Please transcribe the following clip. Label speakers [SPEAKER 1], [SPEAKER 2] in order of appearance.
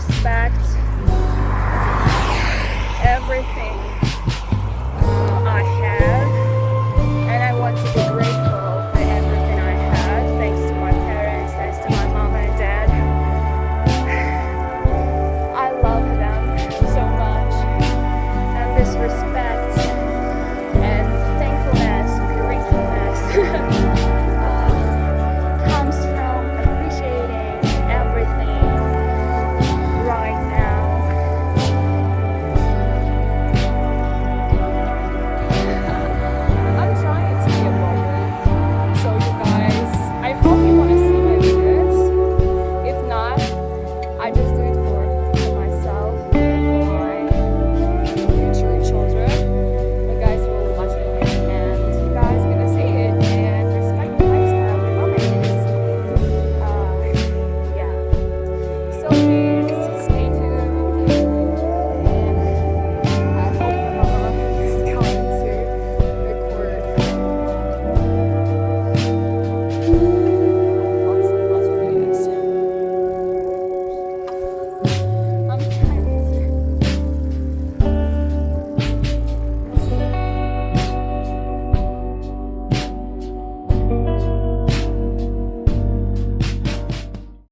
[SPEAKER 1] respect everything I have, and I want to be grateful for everything I have, thanks to my parents, thanks to my mom and dad. I love them so much, and this respect